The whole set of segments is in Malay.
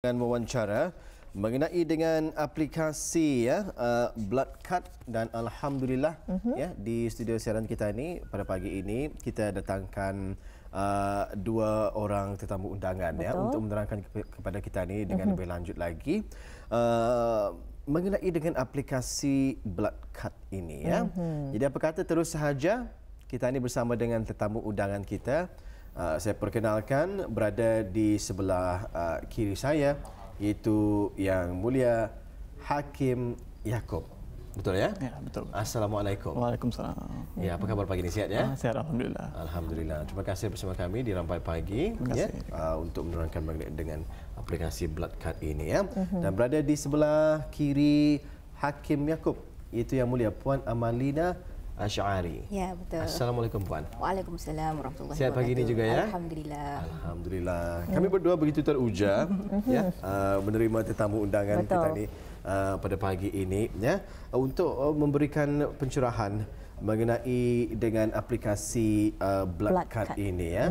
Dengan wawancara mengenai dengan aplikasi Blood Card, dan alhamdulillah ya, di studio siaran kita ini pada pagi ini kita datangkan dua orang tetamu undangan ya untuk menerangkan kepada kita ini dengan lebih lanjut lagi mengenai dengan aplikasi Blood Card ini ya. Jadi apa kata terus sahaja kita ini bersama dengan tetamu undangan kita. Saya perkenalkan berada di sebelah kiri saya, iaitu Yang Mulia Hakim Yaakob. Betul ya? Ya, betul. Assalamualaikum. Waalaikumsalam. Ya, apa kabar pagi ini? Sihat ya? Sehat, alhamdulillah. Alhamdulillah. Terima kasih bersama kami di Rampai Pagi ya, untuk menerangkan dengan aplikasi Blood Card ini ya. Dan berada di sebelah kiri Hakim Yaakob, iaitu Yang Mulia Puan Amalina Asy'ari. Ya, betul. Assalamualaikum Puan. Waalaikumsalam warahmatullahi wabarakatuh. Sihat pagi ini juga ya? Alhamdulillah. Alhamdulillah. Kami berdua begitu teruja ya, menerima tetamu undangan kita ini pada pagi ini ya, untuk memberikan pencerahan mengenai dengan aplikasi Blood Card ini ya.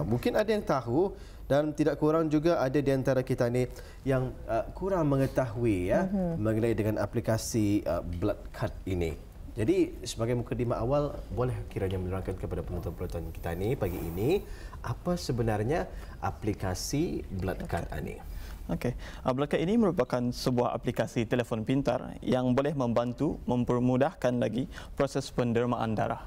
Mungkin ada yang tahu dan tidak kurang juga ada di antara kita ni yang kurang mengetahui ya mengenai dengan aplikasi Blood Card ini. Jadi sebagai mukadimah awal, boleh kiranya menerangkan kepada penonton-penonton kita ni pagi ini apa sebenarnya aplikasi Blood Card ini? Okey, Blood Card ini merupakan sebuah aplikasi telefon pintar yang boleh membantu mempermudahkan lagi proses pendermaan darah.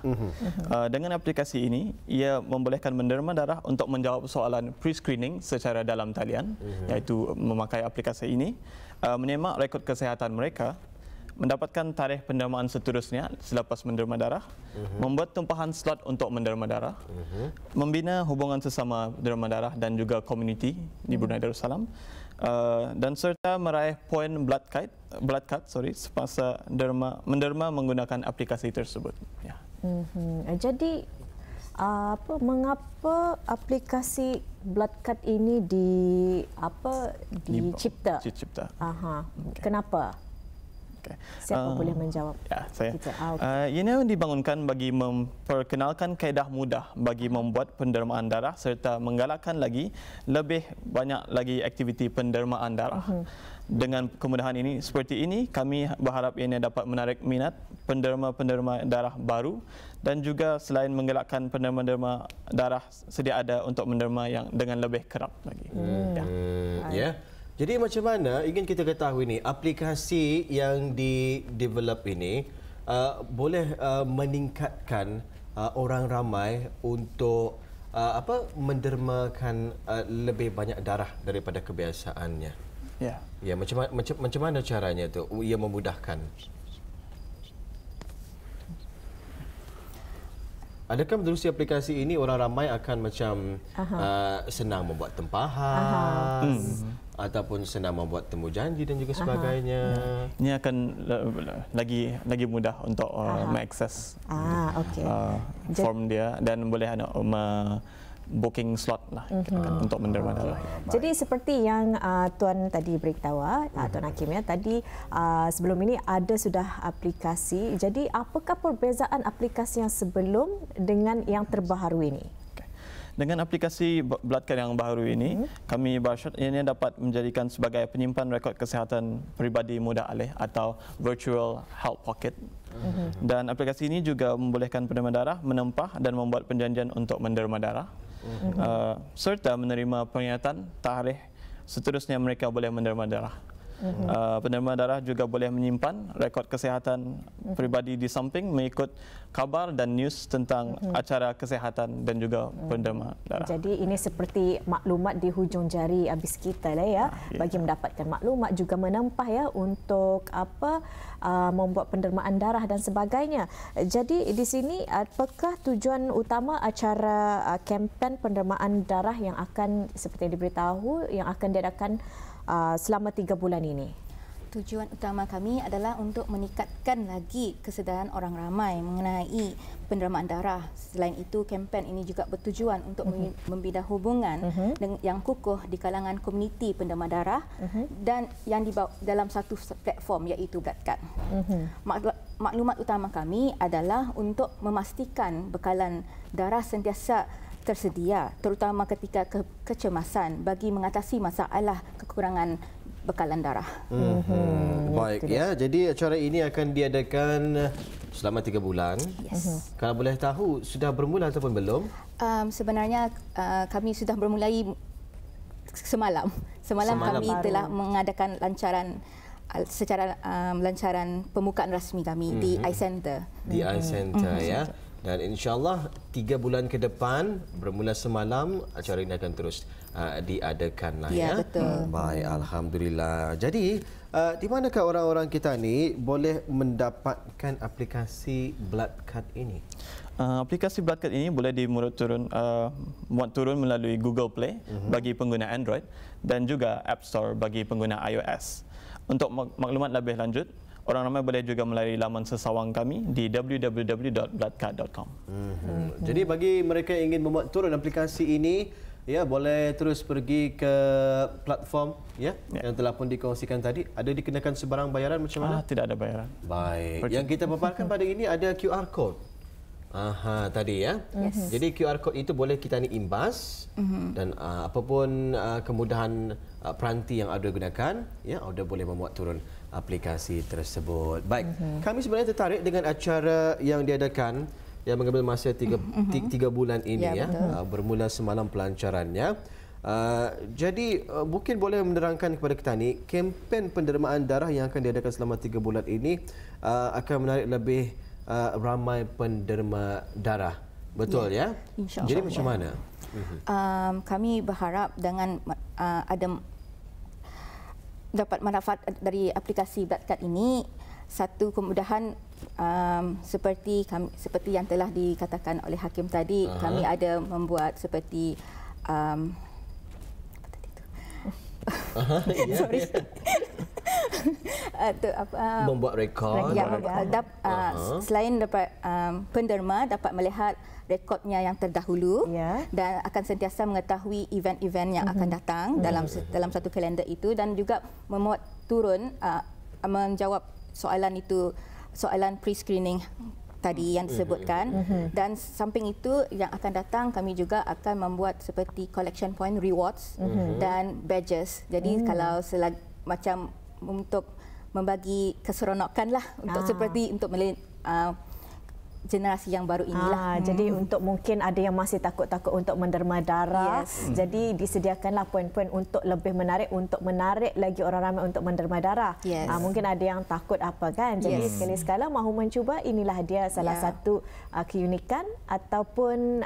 Dengan aplikasi ini, ia membolehkan menderma darah untuk menjawab soalan pre-screening secara dalam talian, iaitu memakai aplikasi ini, menyemak rekod kesihatan mereka, mendapatkan tarikh pendermaan seterusnya selepas menderma darah, membuat tumpahan slot untuk menderma darah, membina hubungan sesama derma darah dan juga komuniti di Brunei Darussalam, dan serta meraih poin blood card semasa menderma menggunakan aplikasi tersebut. Ya. Jadi mengapa aplikasi Blood Card ini dicipta? Okay. Kenapa? Siapa boleh menjawab? Ya, saya. Ini dibangunkan bagi memperkenalkan kaedah mudah bagi membuat pendermaan darah serta menggalakkan lagi lebih banyak lagi aktiviti pendermaan darah. Dengan kemudahan ini seperti ini, kami berharap ini dapat menarik minat penderma-penderma darah baru dan juga selain menggalakkan penderma-penderma darah sedia ada untuk menderma yang dengan lebih kerap lagi. Ya. Jadi macam mana ingin kita ketahui ni aplikasi yang di-develop ini boleh meningkatkan orang ramai untuk mendermakan lebih banyak darah daripada kebiasaannya. Ya. Ya, macam mana caranya tu ia memudahkan? Adakah menerusi aplikasi ini orang ramai akan macam senang membuat tempahan ataupun senang membuat temu janji dan juga sebagainya? Ini akan lagi mudah untuk mengakses form dia dan boleh booking slot lah untuk menderma darah. Jadi seperti yang Tuan tadi beritahu, Tuan Hakim ya, tadi sebelum ini ada sudah aplikasi. Jadi apakah perbezaan aplikasi yang sebelum dengan yang terbaru ini? Dengan aplikasi Blood Card yang baru ini, kami bersyukur ini dapat menjadikan sebagai penyimpan rekod kesihatan peribadi mudah alih atau virtual health pocket. Dan aplikasi ini juga membolehkan penderma darah menempah dan membuat perjanjian untuk menderma darah, serta menerima peringatan tarikh seterusnya mereka boleh menderma darah. Penderma darah juga boleh menyimpan rekod kesihatan peribadi di samping mengikut kabar dan news tentang acara kesihatan dan juga penderma darah. Jadi ini seperti maklumat di hujung jari habis kita lah ya, bagi mendapatkan maklumat, juga menempah ya untuk membuat pendermaan darah dan sebagainya. Jadi di sini apakah tujuan utama acara kempen pendermaan darah yang akan seperti yang diberitahu yang akan diadakan selama 3 bulan ini? Tujuan utama kami adalah untuk meningkatkan lagi kesedaran orang ramai mengenai pendermaan darah. Selain itu, kempen ini juga bertujuan untuk membina hubungan yang kukuh di kalangan komuniti penderma darah dan yang dibawa dalam satu platform iaitu Blood Card. Maklumat utama kami adalah untuk memastikan bekalan darah sentiasa tersedia terutama ketika kecemasan bagi mengatasi masalah kekurangan bekalan darah. Baik ya, jadi acara ini akan diadakan selama 3 bulan. Yes. Kalau boleh tahu sudah bermula ataupun belum? Sebenarnya kami sudah bermulai semalam. Semalam kami telah mengadakan lancaran secara lancaran pembukaan rasmi kami di iCenter. Di iCenter ya. Dan insyaAllah 3 bulan ke depan bermula semalam acara ini akan terus diadakan lah ya. Ya, betul. Baik, alhamdulillah. Jadi di manakah orang-orang kita ni boleh mendapatkan aplikasi Blood Card ini? Aplikasi Blood Card ini boleh muat turun melalui Google Play bagi pengguna Android dan juga App Store bagi pengguna iOS. Untuk maklumat lebih lanjut, orang ramai boleh juga melalui laman sesawang kami di www.bloodcard.com. Jadi bagi mereka yang ingin membuat turun aplikasi ini, ya boleh terus pergi ke platform ya yang telah pun dikongsikan tadi. Ada dikenakan sebarang bayaran macam mana? Tidak ada bayaran. Baik. Yang kita paparkan pada ini ada QR code. Aha, tadi ya. Yes. Jadi QR code itu boleh kita ni imbas dan apapun kemudahan peranti yang ada gunakan, ya, anda boleh memuat turun aplikasi tersebut. Baik, kami sebenarnya tertarik dengan acara yang diadakan yang mengambil masa 3 bulan ini ya. Bermula semalam pelancarannya. Jadi mungkin boleh menerangkan kepada kita ni kempen pendermaan darah yang akan diadakan selama 3 bulan ini akan menarik lebih ramai penderma darah. Betul ya? InsyaAllah. Jadi macam mana? Kami berharap dengan dapat manfaat dari aplikasi Blood Card ini, satu kemudahan seperti yang telah dikatakan oleh Hakim tadi, kami ada membuat seperti sorry. Membuat rekod. Ya, selain dapat penderma dapat melihat rekodnya yang terdahulu dan akan sentiasa mengetahui event-event yang akan datang dalam satu kalender itu, dan juga memuat turun menjawab soalan pre-screening tadi yang disebutkan. Dan samping itu yang akan datang, kami juga akan membuat seperti collection point rewards dan badges. Jadi kalau macam untuk membagi keseronokan lah untuk seperti untuk generasi yang baru inilah. Jadi untuk mungkin ada yang masih takut-takut untuk menderma darah, jadi disediakanlah poin-poin untuk lebih menarik, untuk menarik lagi orang ramai untuk menderma darah. Mungkin ada yang takut apa kan, jadi sekali-sekala mahu mencuba, inilah dia salah satu keunikan ataupun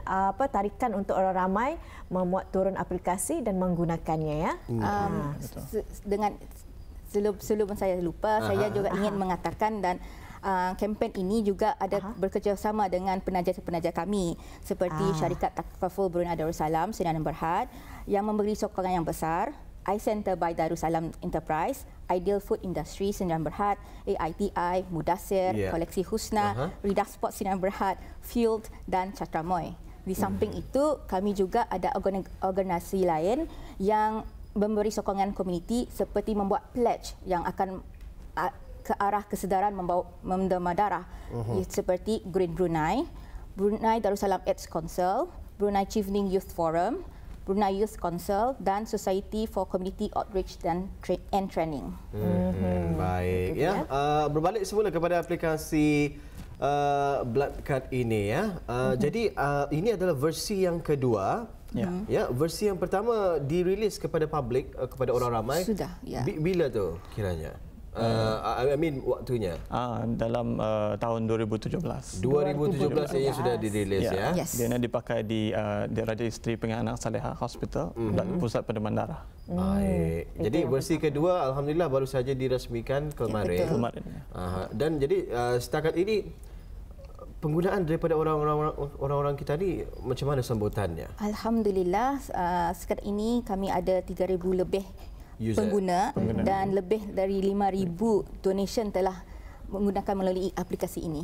tarikan untuk orang ramai memuat turun aplikasi dan menggunakannya ya. Dengan sebelum saya lupa, saya juga ingin mengatakan dan kempen ini juga ada bekerjasama dengan penaja-penaja kami seperti Syarikat Takaful Brunei Darussalam Sdn Bhd yang memberi sokongan yang besar, iCenter by Darussalam Enterprise, Ideal Food Industry Sdn Bhd, AITI, Mudasir, Koleksi Husna, Rida Sport Sdn Bhd, Field dan Catramoy. Di samping itu, kami juga ada organisasi lain yang memberi sokongan komuniti seperti membuat pledge yang akan ke arah kesedaran menderma darah, seperti Green Brunei, Brunei Darussalam AIDS Council, Brunei Chevening Youth Forum, Brunei Youth Council dan Society for Community Outreach and Training. Baik ya. Berbalik semula kepada aplikasi Blood Card ini ya. Jadi ini adalah versi yang kedua. Ya, versi yang pertama dirilis kepada publik, kepada orang ramai. Sudah, ya. Bila tu kiranya? Waktunya? Dalam tahun 2017. 2017 yang sudah dirilis ya. Dia dipakai di Raja Isteri Penganak Salehah Hospital, Pusat Pendermaan Darah. Baik. Jadi versi kedua alhamdulillah baru saja dirasmikan kemarin. Dan jadi setakat ini penggunaan daripada orang-orang kita ni macam mana sambutannya? Alhamdulillah, setakat ini kami ada 3,000 lebih pengguna dan lebih dari 5,000 donation telah menggunakan melalui aplikasi ini.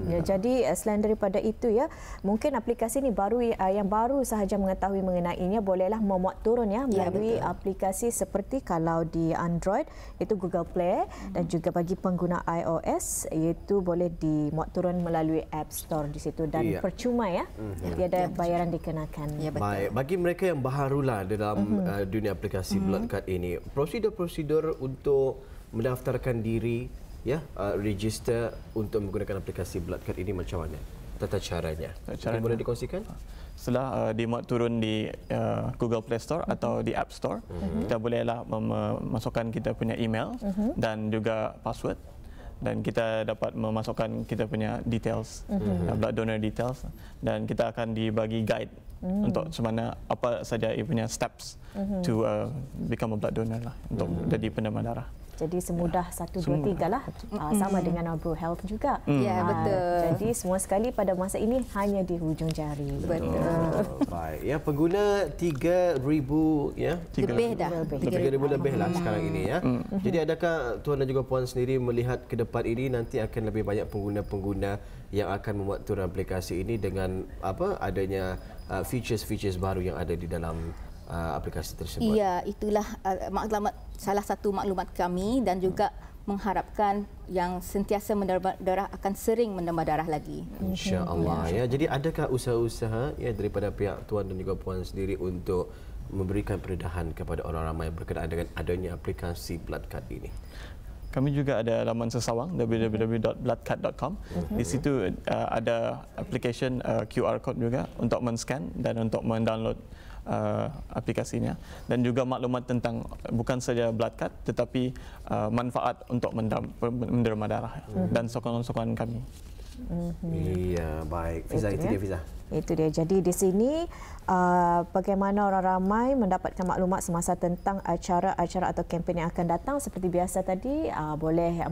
Ya, jadi selain daripada itu ya, mungkin aplikasi ini baru yang baru sahaja mengetahui mengenainya bolehlah memuat turun ya melalui aplikasi seperti kalau di Android itu Google Play dan juga bagi pengguna iOS iaitu boleh dimuat turun melalui App Store di situ dan percuma ya. Tiada bayaran dikenakan. Ya, betul. Baik, bagi mereka yang baharulah dalam dunia aplikasi Blood Card ini, prosedur-prosedur untuk mendaftarkan diri, ya, register untuk menggunakan aplikasi Blood Card ini macam mana? Tata caranya. Boleh dikongsikan? Setelah dimuat turun di Google Play Store atau di App Store, kita bolehlah memasukkan kita punya email dan juga password. Dan kita dapat memasukkan kita punya details, blood donor details, dan kita akan dibagi guide untuk semana apa saja ia punya steps to become a blood donor lah, untuk jadi penerima darah. Jadi semudah 1, 2, 3 lah. Sama dengan Abro Health juga. Ya, betul. Jadi semua sekali pada masa ini hanya di hujung jari. Betul. Baik. Ya, pengguna 3,000 ya. Lebih dah. 3,000 lebih lah sekarang ini ya. Jadi adakah tuan dan juga puan sendiri melihat ke depan ini nanti akan lebih banyak pengguna-pengguna yang akan membuat turun aplikasi ini dengan adanya features-features baru yang ada di dalam aplikasi tersebut? Ya, itulah salah satu maklumat kami dan juga mengharapkan yang sentiasa menerima darah akan sering menerima darah lagi. InsyaAllah ya. Jadi adakah usaha-usaha ya daripada pihak tuan dan juga puan sendiri untuk memberikan pendedahan kepada orang ramai berkenaan dengan adanya aplikasi Blood Card ini? Kami juga ada laman sesawang www.bloodcard.com. Di situ ada application QR code juga untuk men-scan dan untuk mendownload aplikasinya, dan juga maklumat tentang bukan saja blood card tetapi manfaat untuk menerima darah dan sokongan-sokongan kami. Iya, baik. Fiza, itu dia Fiza. Itu dia. Jadi di sini bagaimana orang ramai mendapatkan maklumat semasa tentang acara-acara atau kempen yang akan datang. Seperti biasa tadi, boleh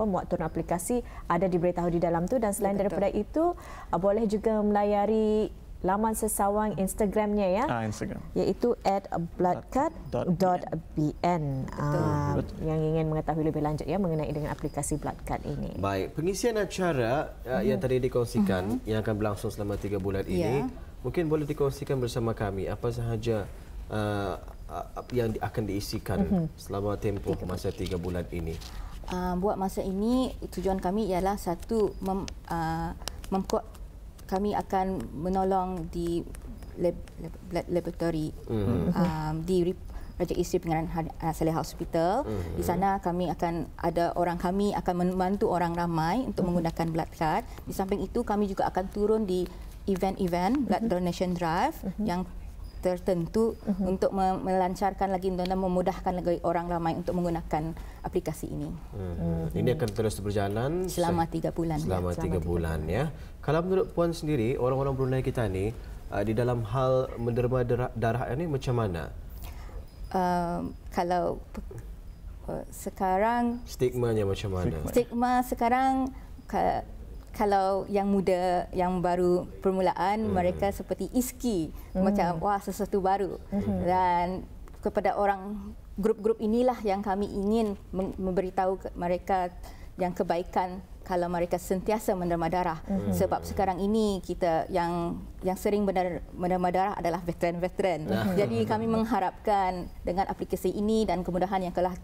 muat turun aplikasi, ada diberitahu di dalam tu, dan selain daripada itu boleh juga melayari laman sesawang Instagramnya ya, Instagram, iaitu @bloodcard.bn. Yang ingin mengetahui lebih lanjut ya mengenai dengan aplikasi Blood Card ini. Baik, pengisian acara yang tadi dikongsikan yang akan berlangsung selama 3 bulan ini, mungkin boleh dikongsikan bersama kami apa sahaja yang akan diisikan selama tempoh masa 3 bulan ini. Buat masa ini tujuan kami ialah satu kami akan menolong di laboratory di Raja Isteri Pengarah Anak Saleh Hospital. Di sana kami akan ada kami akan membantu orang ramai untuk menggunakan blood card. Di samping itu kami juga akan turun di event-event blood donation drive yang tertentu untuk melancarkan lagi dan memudahkan lagi orang ramai untuk menggunakan aplikasi ini. Ini akan terus berjalan selama 3 bulan. Selama 3 bulan ya. Kalau menurut puan sendiri, orang-orang Brunei kita ni di dalam hal menerima darah ini macam mana? Kalau sekarang stigmanya macam mana? Stigma sekarang kalau yang muda, yang baru permulaan, mereka seperti iski, macam wah sesuatu baru. Dan kepada orang grup-grup inilah yang kami ingin memberitahu mereka yang kebaikan kalau mereka sentiasa menerima darah. Sebab sekarang ini kita yang sering menerima darah adalah veteran-veteran. Jadi kami mengharapkan dengan aplikasi ini dan kemudahan yang telah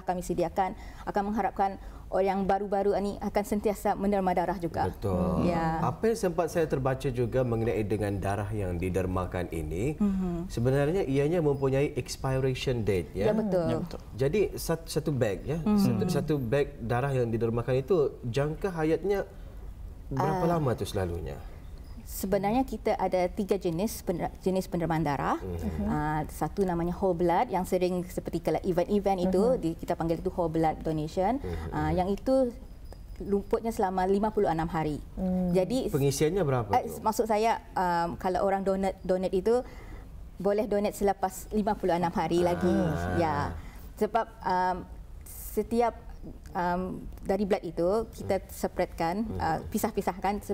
kami sediakan akan mengharapkan orang yang baru-baru ini akan sentiasa menerima darah juga. Betul. Ya. Apa yang sempat saya terbaca juga mengenai dengan darah yang didermakan ini, sebenarnya ianya mempunyai expiration date ya. Ya, betul. Ya, betul. Jadi satu bag ya, satu bag darah yang didermakan itu jangka hayatnya berapa lama tu selalunya? Sebenarnya kita ada 3 jenis penerimaan darah. Satu namanya whole blood yang sering seperti kalau event-event itu kita panggil itu whole blood donation. Yang itu luputnya selama 56 hari. Jadi pengisiannya berapa? Maksud saya kalau orang donate itu boleh donate selepas 56 hari lagi. Ya. Sebab setiap dari blood itu kita separatekan, pisah-pisahkan.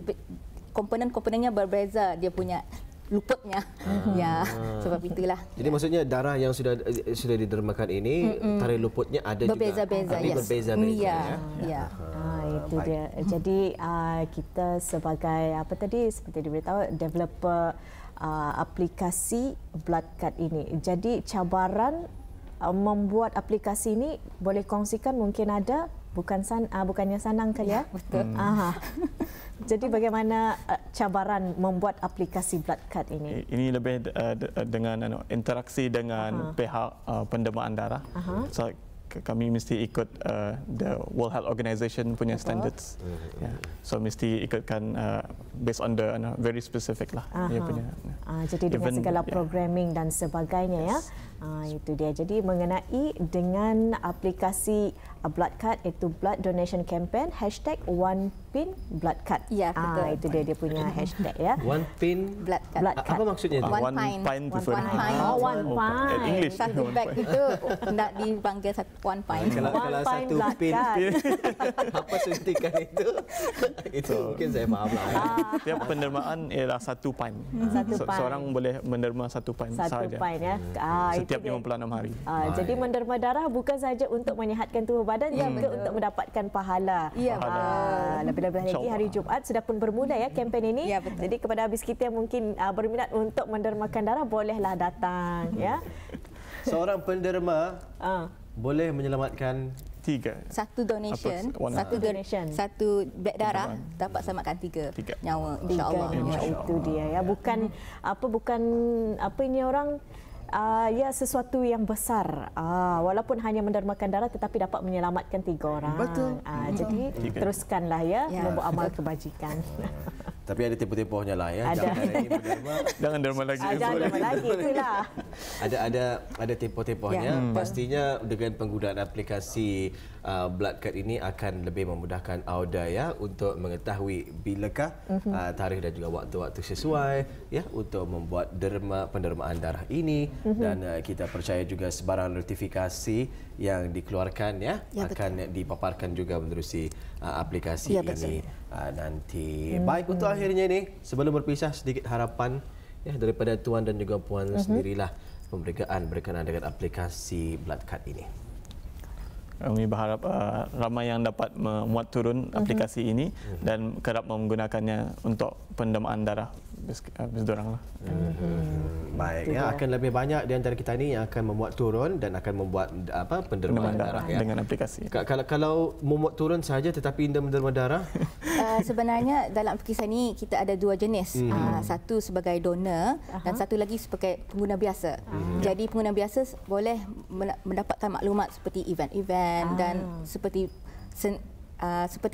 Komponen-komponennya berbeza dia punya luputnya. Ya, sebab itulah. Jadi maksudnya darah yang sudah didermakan ini tarikh luputnya ada berbeza-beza, juga. Berbeza-beza. Ya. Itu dia. Jadi kita sebagai seperti diberitahu developer aplikasi Blood Card ini. Jadi cabaran membuat aplikasi ini boleh kongsikan mungkin ada bukannya senang kali ya. Betul. Jadi bagaimana cabaran membuat aplikasi Blood Card ini? Ini lebih dengan interaksi dengan pihak pendermaan darah. So, kami mesti ikut the World Health Organization punya standards. So mesti ikutkan based on the very specific lah. Dia punya. Jadi dengan segala programming dan sebagainya ya. Itu dia. Jadi mengenai dengan aplikasi Blood Card itu Blood Donation Campaign #OnePinBloodCard. Ya, betul. Itu dia punya hashtag ya. One Pin Blood Card. Apa maksudnya itu? One pint. One pint. English. Satu bag itu nak dipanggil one pint. Kalau pint satu Blood pin, Card. apa suntikan itu? Itu mungkin saya faham lah. Tiap pendermaan ialah 1 pint. Seorang boleh menderma 1 pint sahaja. 1 pint ya. Setiap 56 hari. Jadi menderma darah bukan saja untuk menyihatkan tubuh badan, juga untuk mendapatkan pahala. Ya, Lebih-lebih lagi hari Jumaat sudah pun bermula ya kempen ini. Ya, betul. Jadi kepada habis kita yang mungkin berminat untuk mendermakan darah, bolehlah datang ya. Seorang penderma boleh menyelamatkan 3. Satu donation, satu beg darah dapat selamatkan 3 nyawa, insya-Allah. Itu dia ya. Bukan ini orang sesuatu yang besar. Walaupun hanya mendermakan darah tetapi dapat menyelamatkan 3 orang. Betul. Jadi teruskanlah ya membuat amal kebajikan. Tapi ada tempoh-tempohnya lah ya. Jangan derma lagi. Jangan derma lagi, itulah. Ada tempoh-tempohnya. Pastinya dengan penggunaan aplikasi Blood Card ini akan lebih memudahkan Auda ya untuk mengetahui bilakah tarikh dan juga waktu-waktu sesuai ya untuk membuat pendermaan darah ini, dan kita percaya juga sebarang notifikasi yang dikeluarkan ya akan dipaparkan juga menerusi aplikasi ini nanti. Baik, untuk akhirnya ini sebelum berpisah sedikit harapan ya daripada tuan dan juga puan sendirilah berkenaan dengan aplikasi Blood Card ini. Kami berharap ramai yang dapat memuat turun aplikasi ini dan kerap menggunakannya untuk pendermaan darah dorang lah. Baik, ya, akan lebih banyak di antara kita ini yang akan memuat turun dan akan membuat pendermaan darah ya. Dengan aplikasi. Kalau memuat turun saja tetapi tidak menderma darah. Sebenarnya dalam aplikasi ini kita ada 2 jenis. Satu sebagai donor dan satu lagi sebagai pengguna biasa. Jadi pengguna biasa boleh mendapatkan maklumat seperti event-event dan seperti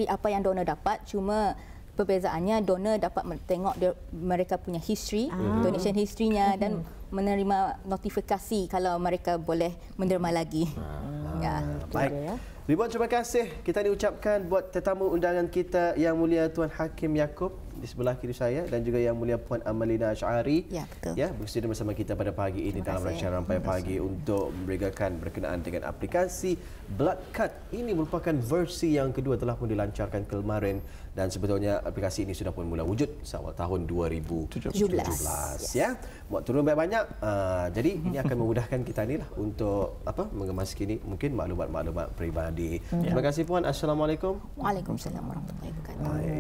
apa yang donor dapat, cuma perbezaannya donor dapat tengok mereka punya history, donation history-nya dan menerima notifikasi kalau mereka boleh menderma lagi. Baik. Ribuan terima kasih kita diucapkan buat tetamu undangan kita Yang Mulia Tuan Hakim Yaakob di sebelah kiri saya dan juga Yang Mulia Puan Amalina Ash'ari. Ya, betul. Ya, bersedia bersama kita pada pagi ini dalam rancangan Rampai Pagi untuk memberikan berkenaan dengan aplikasi Blood Card. Ini merupakan versi yang kedua, telah pun dilancarkan kemarin dan sebetulnya aplikasi ini sudah pun mula wujud awal tahun 2017 ya. Buat turun banyak-banyak. Jadi ini akan memudahkan kita ni lah untuk mengemas kini mungkin maklumat-maklumat peribadi. Terima kasih puan. Assalamualaikum. Waalaikumsalam warahmatullahi wabarakatuh.